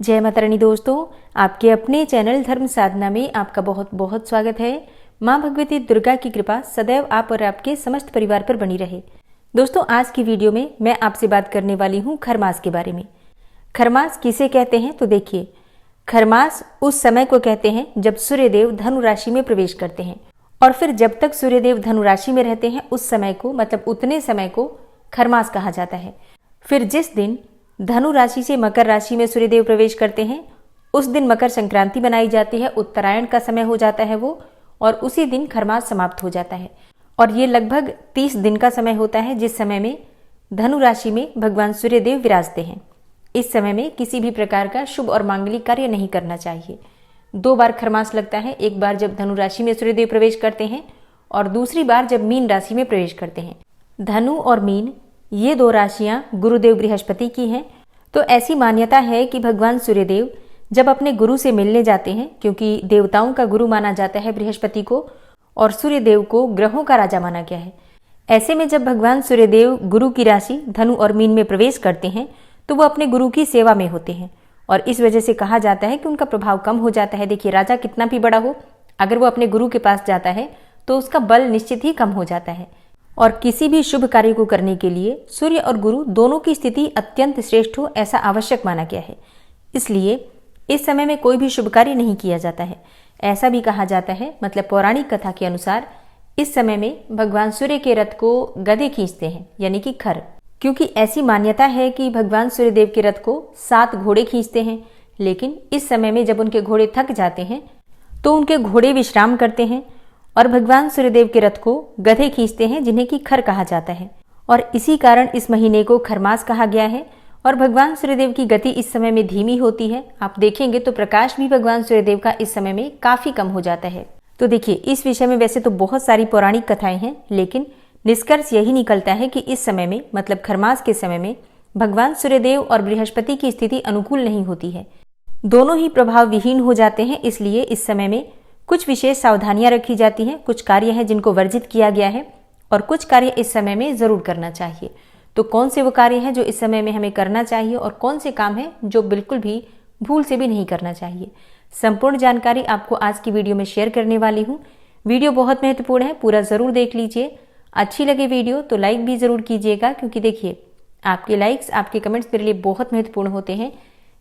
जय माता रानी दोस्तों, आपके अपने चैनल धर्म साधना में आपका बहुत बहुत स्वागत है। माँ भगवती दुर्गा की कृपा सदैव आप और आपके समस्त परिवार पर बनी रहे। दोस्तों, आज की वीडियो में मैं आपसे बात करने वाली हूँ खरमास के बारे में। खरमास किसे कहते हैं तो देखिए, खरमास उस समय को कहते हैं जब सूर्यदेव धनु राशि में प्रवेश करते हैं और फिर जब तक सूर्यदेव धनु राशि में रहते हैं उस समय को, मतलब उतने समय को खरमास कहा जाता है। फिर जिस दिन धनु राशि से मकर राशि में सूर्यदेव प्रवेश करते हैं उस दिन मकर संक्रांति मनाई जाती है। उत्तरायण का समय हो जाता है वो, और उसी दिन खरमास समाप्त हो जाता है। और ये लगभग 30 दिन का समय होता है जिस समय में धनु राशि में भगवान सूर्यदेव विराजते हैं। इस समय में किसी भी प्रकार का शुभ और मांगलिक कार्य नहीं करना चाहिए। 2 बार खरमास लगता है, एक बार जब धनु राशि में सूर्यदेव प्रवेश करते हैं और दूसरी बार जब मीन राशि में प्रवेश करते हैं। धनु और मीन ये 2 राशियां गुरुदेव बृहस्पति की हैं। तो ऐसी मान्यता है कि भगवान सूर्यदेव जब अपने गुरु से मिलने जाते हैं, क्योंकि देवताओं का गुरु माना जाता है बृहस्पति को और सूर्यदेव को ग्रहों का राजा माना गया है। ऐसे में जब भगवान सूर्यदेव गुरु की राशि धनु और मीन में प्रवेश करते हैं तो वो अपने गुरु की सेवा में होते हैं और इस वजह से कहा जाता है कि उनका प्रभाव कम हो जाता है। देखिए, राजा कितना भी बड़ा हो, अगर वो अपने गुरु के पास जाता है तो उसका बल निश्चित ही कम हो जाता है। और किसी भी शुभ कार्य को करने के लिए सूर्य और गुरु दोनों की स्थिति अत्यंत श्रेष्ठ हो, ऐसा आवश्यक माना गया है। इसलिए इस समय में कोई भी शुभ कार्य नहीं किया जाता है। ऐसा भी कहा जाता है, मतलब पौराणिक कथा के अनुसार इस समय में भगवान सूर्य के रथ को गधे खींचते हैं, यानी कि खर, क्योंकि ऐसी मान्यता है कि भगवान सूर्यदेव के रथ को 7 घोड़े खींचते हैं। लेकिन इस समय में जब उनके घोड़े थक जाते हैं तो उनके घोड़े विश्राम करते हैं और भगवान सूर्यदेव के रथ को गधे खींचते हैं, जिन्हें कि खर कहा जाता है। और इसी कारण इस महीने को खरमास कहा गया है। और भगवान सूर्यदेव की गति इस समय में धीमी होती है। आप देखेंगे तो प्रकाश भी भगवान सूर्यदेव का इस समय में काफी कम हो जाता है। तो देखिए, इस विषय में वैसे तो बहुत सारी पौराणिक कथाएं हैं, लेकिन निष्कर्ष यही निकलता है कि इस समय में, मतलब खरमास के समय में भगवान सूर्यदेव और बृहस्पति की स्थिति अनुकूल नहीं होती है। दोनों ही प्रभाव विहीन हो जाते हैं। इसलिए इस समय में कुछ विशेष सावधानियां रखी जाती हैं। कुछ कार्य हैं जिनको वर्जित किया गया है और कुछ कार्य इस समय में जरूर करना चाहिए। तो कौन से वो कार्य हैं जो इस समय में हमें करना चाहिए और कौन से काम हैं जो बिल्कुल भी भूल से भी नहीं करना चाहिए, संपूर्ण जानकारी आपको आज की वीडियो में शेयर करने वाली हूँ। वीडियो बहुत महत्वपूर्ण है, पूरा जरूर देख लीजिए। अच्छी लगे वीडियो तो लाइक भी जरूर कीजिएगा, क्योंकि देखिए, आपके लाइक्स, आपके कमेंट्स मेरे लिए बहुत महत्वपूर्ण होते हैं।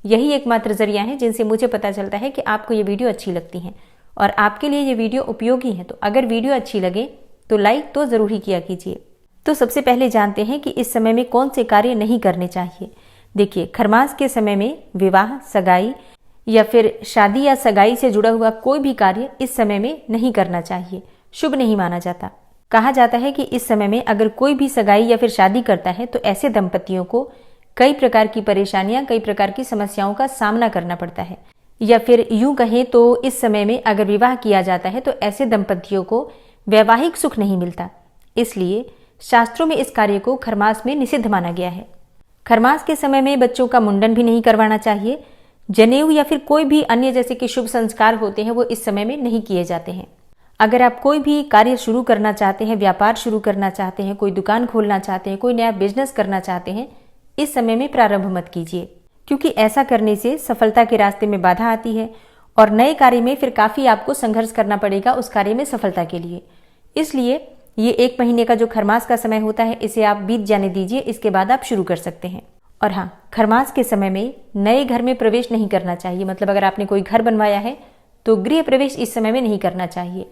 यही एकमात्र जरिया है जिनसे मुझे पता चलता है कि आपको ये वीडियो अच्छी लगती है और आपके लिए ये वीडियो उपयोगी है। तो अगर वीडियो अच्छी लगे तो लाइक तो जरूर ही किया कीजिए। तो सबसे पहले जानते हैं कि इस समय में कौन से कार्य नहीं करने चाहिए। देखिए, खरमास के समय में विवाह, सगाई या फिर शादी या सगाई से जुड़ा हुआ कोई भी कार्य इस समय में नहीं करना चाहिए, शुभ नहीं माना जाता। कहा जाता है कि इस समय में अगर कोई भी सगाई या फिर शादी करता है तो ऐसे दंपतियों को कई प्रकार की परेशानियां, कई प्रकार की समस्याओं का सामना करना पड़ता है। या फिर यूं कहें तो इस समय में अगर विवाह किया जाता है तो ऐसे दंपतियों को वैवाहिक सुख नहीं मिलता। इसलिए शास्त्रों में इस कार्य को खरमास में निषिद्ध माना गया है। खरमास के समय में बच्चों का मुंडन भी नहीं करवाना चाहिए। जनेऊ या फिर कोई भी अन्य जैसे कि शुभ संस्कार होते हैं वो इस समय में नहीं किए जाते हैं। अगर आप कोई भी कार्य शुरू करना चाहते हैं, व्यापार शुरू करना चाहते हैं, कोई दुकान खोलना चाहते हैं, कोई नया बिजनेस करना चाहते हैं, इस समय में प्रारंभ मत कीजिए, क्योंकि ऐसा करने से सफलता के रास्ते में बाधा आती है और नए कार्य में फिर काफी आपको संघर्ष करना पड़ेगा उस कार्य में सफलता के लिए। इसलिए ये 1 महीने का जो खरमास का समय होता है इसे आप बीत जाने दीजिए, इसके बाद आप शुरू कर सकते हैं। और हाँ, खरमास के समय में नए घर में प्रवेश नहीं करना चाहिए। मतलब अगर आपने कोई घर बनवाया है तो गृह प्रवेश इस समय में नहीं करना चाहिए।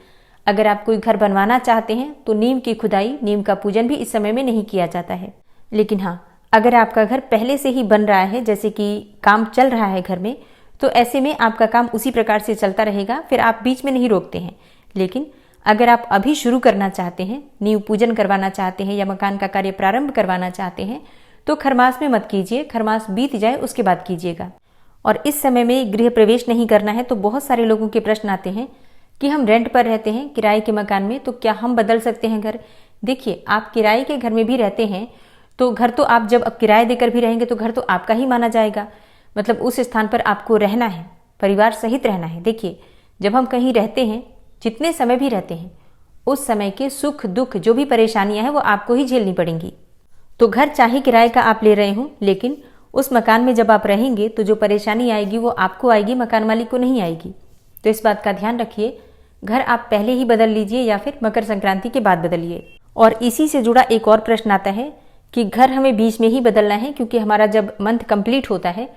अगर आप कोई घर बनवाना चाहते हैं तो नीम की खुदाई, नीम का पूजन भी इस समय में नहीं किया जाता है। लेकिन हाँ, अगर आपका घर पहले से ही बन रहा है, जैसे कि काम चल रहा है घर में, तो ऐसे में आपका काम उसी प्रकार से चलता रहेगा, फिर आप बीच में नहीं रोकते हैं। लेकिन अगर आप अभी शुरू करना चाहते हैं, नींव पूजन करवाना चाहते हैं या मकान का कार्य प्रारंभ करवाना चाहते हैं, तो खरमास में मत कीजिए। खरमास बीत जाए उसके बाद कीजिएगा। और इस समय में गृह प्रवेश नहीं करना है तो बहुत सारे लोगों के प्रश्न आते हैं कि हम रेंट पर रहते हैं, किराए के मकान में, तो क्या हम बदल सकते हैं घर? देखिए, आप किराए के घर में भी रहते हैं तो घर तो आप जब अब किराए देकर भी रहेंगे तो घर तो आपका ही माना जाएगा। मतलब उस स्थान पर आपको रहना है, परिवार सहित रहना है। देखिए, जब हम कहीं रहते हैं, जितने समय भी रहते हैं, उस समय के सुख दुख, जो भी परेशानियां हैं वो आपको ही झेलनी पड़ेंगी। तो घर चाहे किराए का आप ले रहे हो, लेकिन उस मकान में जब आप रहेंगे तो जो परेशानी आएगी वो आपको आएगी, मकान मालिक को नहीं आएगी। तो इस बात का ध्यान रखिए, घर आप पहले ही बदल लीजिए या फिर मकर संक्रांति के बाद बदलिए। और इसी से जुड़ा एक और प्रश्न आता है कि घर हमें बीच में ही बदलना है, क्योंकि हमारा जब मंथ कंप्लीट होता है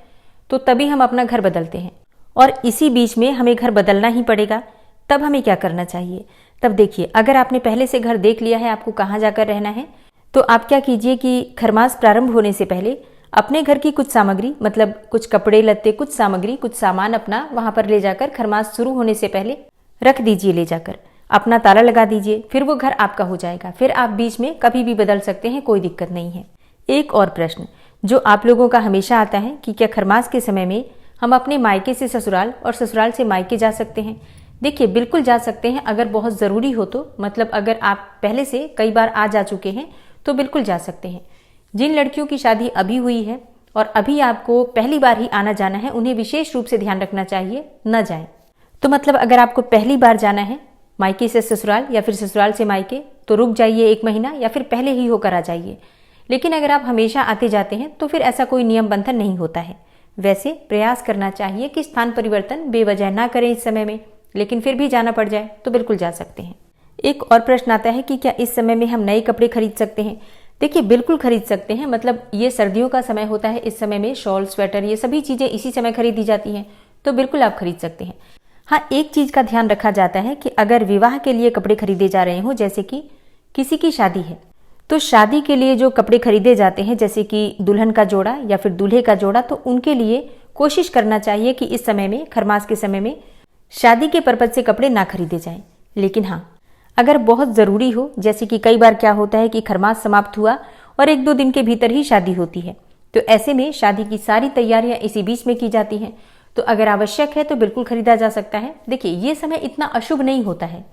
तो तभी हम अपना घर बदलते हैं और इसी बीच में हमें घर बदलना ही पड़ेगा। तब हमें क्या करना चाहिए? तब देखिए, अगर आपने पहले से घर देख लिया है आपको कहाँ जाकर रहना है, तो आप क्या कीजिए कि खरमास प्रारंभ होने से पहले अपने घर की कुछ सामग्री, मतलब कुछ कपड़े लत्ते, कुछ सामग्री, कुछ सामान अपना वहां पर ले जाकर खरमास शुरू होने से पहले रख दीजिए। ले जाकर अपना ताला लगा दीजिए, फिर वो घर आपका हो जाएगा। फिर आप बीच में कभी भी बदल सकते हैं, कोई दिक्कत नहीं है। एक और प्रश्न जो आप लोगों का हमेशा आता है कि क्या खरमास के समय में हम अपने मायके से ससुराल और ससुराल से मायके जा सकते हैं? देखिए, बिल्कुल जा सकते हैं, अगर बहुत ज़रूरी हो तो। मतलब अगर आप पहले से कई बार आ जा चुके हैं तो बिल्कुल जा सकते हैं। जिन लड़कियों की शादी अभी हुई है और अभी आपको पहली बार ही आना जाना है, उन्हें विशेष रूप से ध्यान रखना चाहिए, न जाएं। तो मतलब अगर आपको पहली बार जाना है मायके से ससुराल या फिर ससुराल से मायके, तो रुक जाइए 1 महीना या फिर पहले ही होकर आ जाइए। लेकिन अगर आप हमेशा आते जाते हैं तो फिर ऐसा कोई नियम बंधन नहीं होता है। वैसे प्रयास करना चाहिए कि स्थान परिवर्तन बेवजह ना करें इस समय में, लेकिन फिर भी जाना पड़ जाए तो बिल्कुल जा सकते हैं। एक और प्रश्न आता है कि क्या इस समय में हम नए कपड़े खरीद सकते हैं? देखिए, बिल्कुल खरीद सकते हैं। मतलब ये सर्दियों का समय होता है, इस समय में शॉल, स्वेटर, ये सभी चीज़ें इसी समय खरीदी जाती हैं, तो बिल्कुल आप खरीद सकते हैं। हाँ, एक चीज़ का ध्यान रखा जाता है कि अगर विवाह के लिए कपड़े खरीदे जा रहे हों, जैसे कि किसी की शादी है, तो शादी के लिए जो कपड़े खरीदे जाते हैं, जैसे कि दुल्हन का जोड़ा या फिर दूल्हे का जोड़ा, तो उनके लिए कोशिश करना चाहिए कि इस समय में, खरमास के समय में, शादी के पर्पज से कपड़े ना खरीदे जाएं। लेकिन हाँ, अगर बहुत ज़रूरी हो, जैसे कि कई बार क्या होता है कि खरमास समाप्त हुआ और 1-2 दिन के भीतर ही शादी होती है, तो ऐसे में शादी की सारी तैयारियां इसी बीच में की जाती हैं। तो अगर आवश्यक है तो बिल्कुल खरीदा जा सकता है। देखिए, ये समय इतना अशुभ नहीं होता है।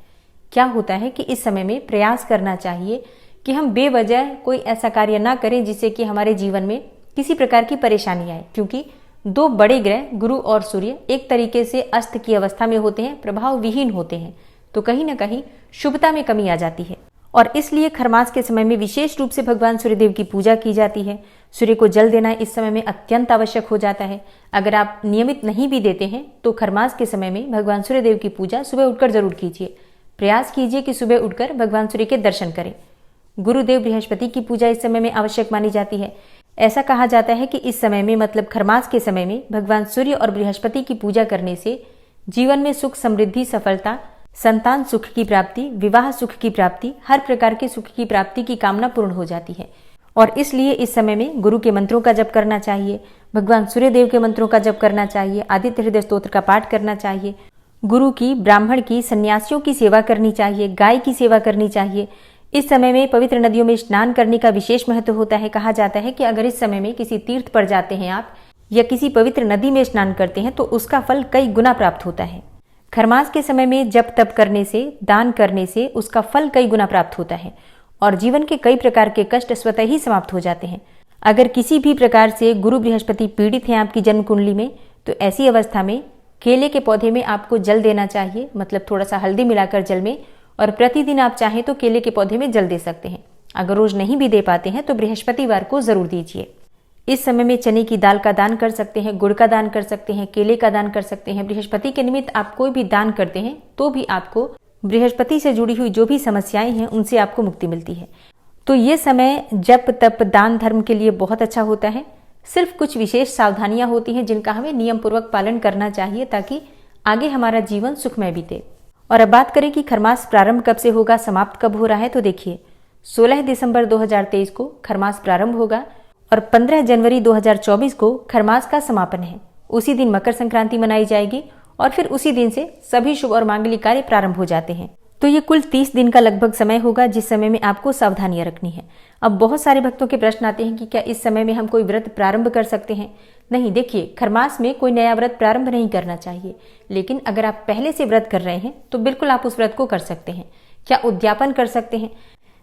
क्या होता है कि इस समय में प्रयास करना चाहिए कि हम बेवजह कोई ऐसा कार्य ना करें जिससे कि हमारे जीवन में किसी प्रकार की परेशानी आए, क्योंकि 2 बड़े ग्रह गुरु और सूर्य एक तरीके से अस्त की अवस्था में होते हैं, प्रभाव विहीन होते हैं, तो कहीं ना कहीं शुभता में कमी आ जाती है। और इसलिए खरमास के समय में विशेष रूप से भगवान सूर्यदेव की पूजा की जाती है। सूर्य को जल देना इस समय में अत्यंत आवश्यक हो जाता है। अगर आप नियमित नहीं भी देते हैं तो खरमास के समय में भगवान सूर्यदेव की पूजा सुबह उठकर जरूर कीजिए। प्रयास कीजिए कि सुबह उठकर भगवान सूर्य के दर्शन करें। गुरुदेव बृहस्पति की पूजा इस समय में आवश्यक मानी जाती है। ऐसा कहा जाता है कि इस समय में, मतलब खरमास के समय में, भगवान सूर्य और बृहस्पति की पूजा करने से जीवन में सुख, समृद्धि, सफलता, संतान सुख की प्राप्ति, विवाह सुख की प्राप्ति, हर प्रकार के सुख की प्राप्ति की कामना पूर्ण हो जाती है। और इसलिए इस समय में गुरु के मंत्रों का जप करना चाहिए, भगवान सूर्यदेव के मंत्रों का जप करना चाहिए, आदित्य हृदय स्तोत्र का पाठ करना चाहिए, गुरु की, ब्राह्मण की, सन्यासियों की सेवा करनी चाहिए, गाय की सेवा करनी चाहिए। इस समय में पवित्र नदियों में स्नान करने का विशेष महत्व होता है। कहा जाता है कि अगर इस समय में किसी तीर्थ पर जाते हैं आप या किसी पवित्र नदी में स्नान करते हैं तो उसका फल कई गुना प्राप्त होता है। खरमास के समय में जप तप करने से, दान करने से उसका फल कई गुना प्राप्त होता है और जीवन के कई प्रकार के कष्ट स्वतः ही समाप्त हो जाते हैं। अगर किसी भी प्रकार से गुरु बृहस्पति पीड़ित हैं आपकी जन्म कुंडली में, तो ऐसी अवस्था में केले के पौधे में आपको जल देना चाहिए, मतलब थोड़ा सा हल्दी मिलाकर जल में, और प्रतिदिन आप चाहें तो केले के पौधे में जल दे सकते हैं। अगर रोज नहीं भी दे पाते हैं तो बृहस्पतिवार को जरूर दीजिए। इस समय में चने की दाल का दान कर सकते हैं, गुड़ का दान कर सकते हैं, केले का दान कर सकते हैं। बृहस्पति के निमित्त आप कोई भी दान करते हैं तो भी आपको बृहस्पति से जुड़ी हुई जो भी समस्याएं हैं उनसे आपको मुक्ति मिलती है। तो ये समय जप तप दान धर्म के लिए बहुत अच्छा होता है। सिर्फ कुछ विशेष सावधानियां होती हैं जिनका हमें नियम पूर्वक पालन करना चाहिए ताकि आगे हमारा जीवन सुखमय बीते। और अब बात करें कि खरमास प्रारंभ कब से होगा, समाप्त कब हो रहा है, तो देखिए 16 दिसंबर 2023 को खरमास प्रारंभ होगा और 15 जनवरी 2024 को खरमास का समापन है। उसी दिन मकर संक्रांति मनाई जाएगी और फिर उसी दिन से सभी शुभ और मांगलिक कार्य प्रारंभ हो जाते हैं। तो ये कुल 30 दिन का लगभग समय होगा जिस समय में आपको सावधानियां रखनी है। अब बहुत सारे भक्तों के प्रश्न आते हैं कि क्या इस समय में हम कोई व्रत प्रारंभ कर सकते हैं। नहीं, देखिए खरमास में कोई नया व्रत प्रारंभ नहीं करना चाहिए, लेकिन अगर आप पहले से व्रत कर रहे हैं तो बिल्कुल आप उस व्रत को कर सकते हैं। क्या उद्यापन कर सकते हैं?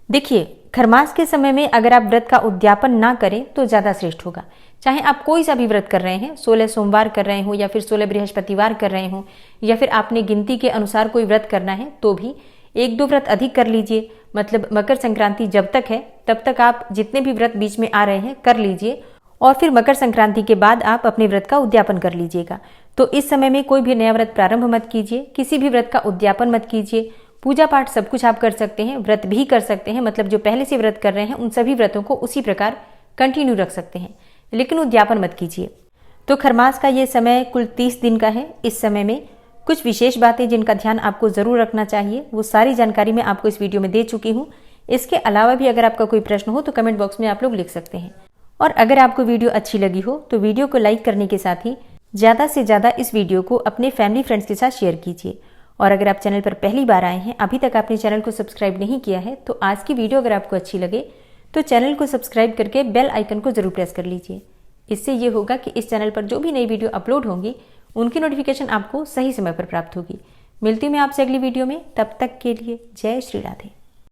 देखिए खरमास के समय में अगर आप व्रत का उद्यापन ना करें तो ज्यादा श्रेष्ठ होगा। चाहे आप कोई सा भी व्रत कर रहे हैं, 16 सोमवार कर रहे हो या फिर 16 बृहस्पतिवार कर रहे हो या फिर आपने गिनती के अनुसार कोई व्रत करना है, तो भी 1-2 व्रत अधिक कर लीजिए। मतलब मकर संक्रांति जब तक है तब तक आप जितने भी व्रत बीच में आ रहे हैं कर लीजिए और फिर मकर संक्रांति के बाद आप अपने व्रत का उद्यापन कर लीजिएगा। तो इस समय में कोई भी नया व्रत प्रारंभ मत कीजिए, किसी भी व्रत का उद्यापन मत कीजिए। पूजा पाठ सब कुछ आप कर सकते हैं, व्रत भी कर सकते हैं, मतलब जो पहले से व्रत कर रहे हैं उन सभी व्रतों को उसी प्रकार कंटिन्यू रख सकते हैं, लेकिन उद्यापन मत कीजिए। तो खरमास का ये समय कुल 30 दिन का है। इस समय में कुछ विशेष बातें जिनका ध्यान आपको जरूर रखना चाहिए, वो सारी जानकारी मैं आपको इस वीडियो में दे चुकी हूँ। इसके अलावा भी अगर आपका कोई प्रश्न हो तो कमेंट बॉक्स में आप लोग लिख सकते हैं। और अगर आपको वीडियो अच्छी लगी हो तो वीडियो को लाइक करने के साथ ही ज़्यादा से ज़्यादा इस वीडियो को अपने फैमिली फ्रेंड्स के साथ शेयर कीजिए। और अगर आप चैनल पर पहली बार आए हैं, अभी तक आपने चैनल को सब्सक्राइब नहीं किया है, तो आज की वीडियो अगर आपको अच्छी लगे तो चैनल को सब्सक्राइब करके बेल आइकन को जरूर प्रेस कर लीजिए। इससे ये होगा कि इस चैनल पर जो भी नई वीडियो अपलोड होंगी उनकी नोटिफिकेशन आपको सही समय पर प्राप्त होगी। मिलती हूँ मैं आपसे अगली वीडियो में, तब तक के लिए जय श्री राधे।